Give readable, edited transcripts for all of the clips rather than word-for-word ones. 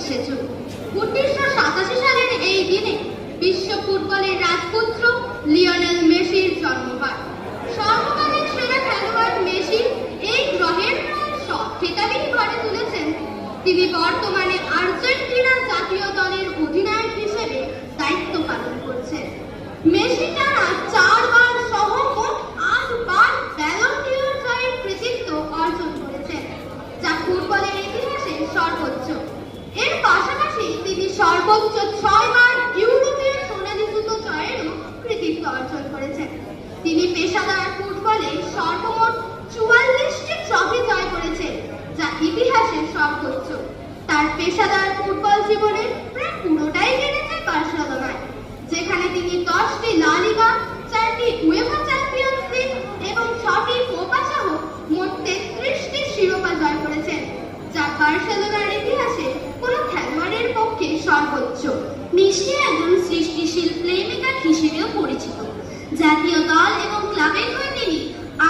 21শে June. 1987 সালের এই দিনে বিশ্ব ফুটবলের রাজপুত্র লিওনেল মেসির জন্ম হয়। সর্বকালের সেরা খেলোয়াড় মেসি এই গ্রহের সব খেতাবই ঘরে তুলেছেন। তিনি বর্তমানে আর্জেন্টিনা জাতীয় দলের অধিনায়ক হিসেবে দায়িত্ব পালন করছেন। মেসি টানা 4 বার সহ মোট 8 বার ব্যালন ডি'অর জয়ের কৃতিত্ব অর্জন করেছেন, যা ফুটবলের ইতিহাসে সর্বোচ্চ। এর পাশাপাশি তিনি সর্বোচ্চ 6 বার ইউরোপীয় সোনালী জুতো জয়েরও কৃতিত্ব অর্জন করেছেন। তিনি পেশাদার ফুটবলে সর্বমোট 44টি ট্রফি জয় করেছেন, যা ইতিহাসের সর্বোচ্চ। তার পেশাদার ফুটবল জীবনে প্রায় পুরোটাই কেটেছে বার্সেলোনায়, যেখানে তিনি 10টি লা লিগা, 4টি উয়েফা চ্যাম্পিয়ন্স লিগ এবং 6টি কোপা সহ মোট 33টি শিরোপা জয় করেছেন, যা বার্সেলোনার ইতিহাসে কোনো খেলোয়াড়ের পক্ষে সর্বোচ্চ। মেসি একজন সৃষ্টিশীল প্লেমেকার হিসেবেও পরিচিত। জাতীয় দল এবং ক্লাবের হয়ে তিনি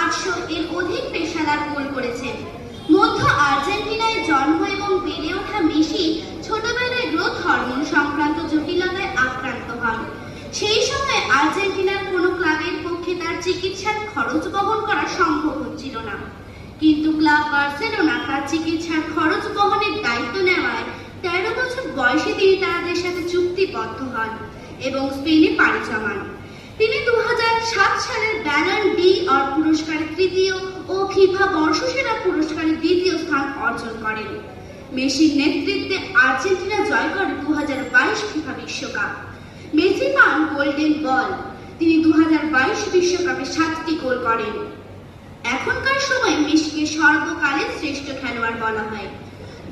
800 এর অধিক পেশাদার গোল করেছেন। মধ্য আর্জেন্টিনায় জন্ম এবং বেড়ে ওঠা মেসি ছোটবেলায় গ্রোথ হরমোন সংক্রান্ত জটিলতায় আক্রান্ত হন। সেই সময় আর্জেন্টিনার কোনো ক্লাবের পক্ষে তার চিকিৎসার খরচ বহন করা সম্ভব হচ্ছিল না, কিন্তু ক্লাব বার্সেলোনা তার চিকিৎসার খরচ বহনের দায়িত্ব নেওয়ায় 13 বছর বয়সে তিনি তাদের সাথে চুক্তিবদ্ধ হন এবং স্পেনে পাড়ি জমান। তিনি 2007 সালের ব্যালন ডি'অর পুরস্কারে তৃতীয় ও ফিফা বর্ষসেরা পুরস্কারে দ্বিতীয় স্থান অর্জন করেন। মেসির নেতৃত্বে আর্জেন্টিনা জয় করে 2022 ফিফা বিশ্বকাপ। মেসি পান গোল্ডেন বল। তিনি 2022 বিশ্বকাপে 7টি গোল করেন। এখনকার সময়ে মেসিকে সর্বকালের শ্রেষ্ঠ খেলোয়াড় বলা হয়।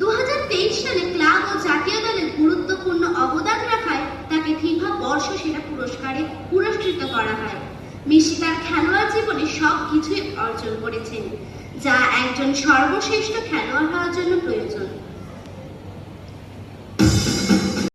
2023 সালে ক্লাব ও জাতীয় দলের গুরুত্বপূর্ণ অবদান রাখায় তাকে ফিফা বর্ষসেরা পুরস্কারে পুরস্কৃত করা হয়। মেসি তার খেলোয়াড় জীবনে সবকিছুই অর্জন করেছেন, যা একজন সর্বশ্রেষ্ঠ খেলোয়াড় হওয়ার জন্য প্রয়োজন।